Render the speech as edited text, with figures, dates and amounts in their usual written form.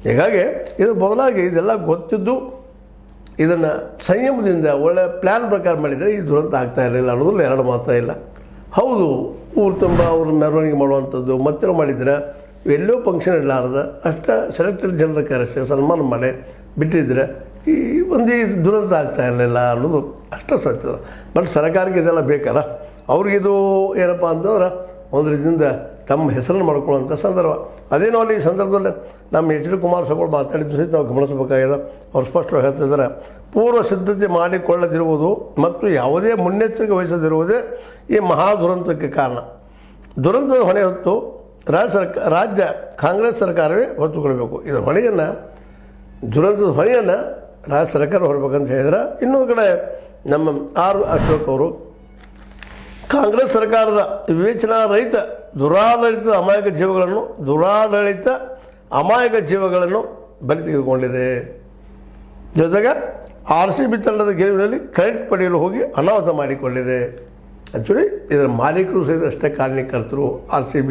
ಹೀಗಾಗಿ ಇದ್ರ ಬದಲಾಗಿ ಇದೆಲ್ಲ ಗೊತ್ತಿದ್ದು ಇದನ್ನು ಸಂಯಮದಿಂದ ಒಳ್ಳೆಯ ಪ್ಲ್ಯಾನ್ ಪ್ರಕಾರ ಮಾಡಿದರೆ ಈ ದುರಂತ ಆಗ್ತಾ ಇರಲಿಲ್ಲ ಅನ್ನೋದ್ರಲ್ಲಿ ಎರಡು ಮಾತ್ರ ಇಲ್ಲ. ಹೌದು, ಊರು ತುಂಬ ಅವ್ರ ಮೆರವಣಿಗೆ ಮಾಡುವಂಥದ್ದು ಮತ್ತೇನೋ ಮಾಡಿದ್ರೆ ಎಲ್ಲೋ ಫಂಕ್ಷನ್ ಇರಲಾರ್ದ ಅಷ್ಟು ಸೆಲೆಕ್ಟೆಡ್ ಜನರ ಕರೆಸಿ ಸನ್ಮಾನ ಮಾಡಿ ಬಿಟ್ಟಿದ್ರೆ ಈ ಒಂದು ದುರಂತ ಆಗ್ತಾ ಇರಲಿಲ್ಲ ಅನ್ನೋದು ಅಷ್ಟು ಸತ್ಯ. ಬಟ್ ಸರ್ಕಾರಕ್ಕೆ ಇದೆಲ್ಲ ಬೇಕಲ್ಲ, ಅವ್ರಿಗಿದು ಏನಪ್ಪ ಅಂತಂದ್ರೆ ಒಂದು ರೀತಿಯಿಂದ ತಮ್ಮ ಹೆಸರನ್ನು ಮಾಡ್ಕೊಳ್ಳೋಂಥ ಸಂದರ್ಭ. ಅದೇನೋ ಅಲ್ಲಿ ಈ ಸಂದರ್ಭದಲ್ಲಿ ನಮ್ಮ ಎಚ್ ಡಿ ಕುಮಾರಸ್ವಾಮಿ ಮಾತಾಡಿದ್ದು ಸಹಿತ ನಾವು ಗಮನಿಸಬೇಕಾಗಿದೆ. ಅವ್ರು ಸ್ಪಷ್ಟವಾಗಿ ಹೇಳ್ತಿದ್ದಾರೆ, ಪೂರ್ವ ಸಿದ್ಧತೆ ಮಾಡಿಕೊಳ್ಳದಿರುವುದು ಮತ್ತು ಯಾವುದೇ ಮುನ್ನೆಚ್ಚರಿಕೆ ವಹಿಸದಿರುವುದೇ ಈ ಮಹಾ ದುರಂತಕ್ಕೆ ಕಾರಣ. ದುರಂತದ ಹೊಣೆ ಹೊತ್ತು ರಾಜ್ಯ ಕಾಂಗ್ರೆಸ್ ಸರ್ಕಾರವೇ ಹೊತ್ತುಕೊಳ್ಬೇಕು. ಇದರ ಹೊಣೆಯನ್ನು, ದುರಂತದ ಹೊಣೆಯನ್ನು ರಾಜ್ಯ ಸರ್ಕಾರ ಹೊರಬೇಕಂತ ಹೇಳಿದ್ರೆ, ಇನ್ನೊಂದು ಕಡೆ ನಮ್ಮ ಆರ್ ಅಶೋಕ್ ಅವರು ಕಾಂಗ್ರೆಸ್ ಸರ್ಕಾರದ ವಿವೇಚನಾರಹಿತ ದುರಾಡಳಿತ ಅಮಾಯಕ ಜೀವಗಳನ್ನು ಬಲಿ ತೆಗೆದುಕೊಂಡಿದೆ. ಜೊತೆಗೆ RCB ತಂಡದ ಗೆಲುವಿನಲ್ಲಿ ಕ್ರೆಡಿಟ್ ಪಡೆಯಲು ಹೋಗಿ ಅನಾಹುತ ಮಾಡಿಕೊಂಡಿದೆ. ಆ್ಯಕ್ಚುಲಿ ಇದರ ಮಾಲೀಕರು ಸಹಿತ ಅಷ್ಟೇ ಕಾರಣೀಕರ್ತರು RCB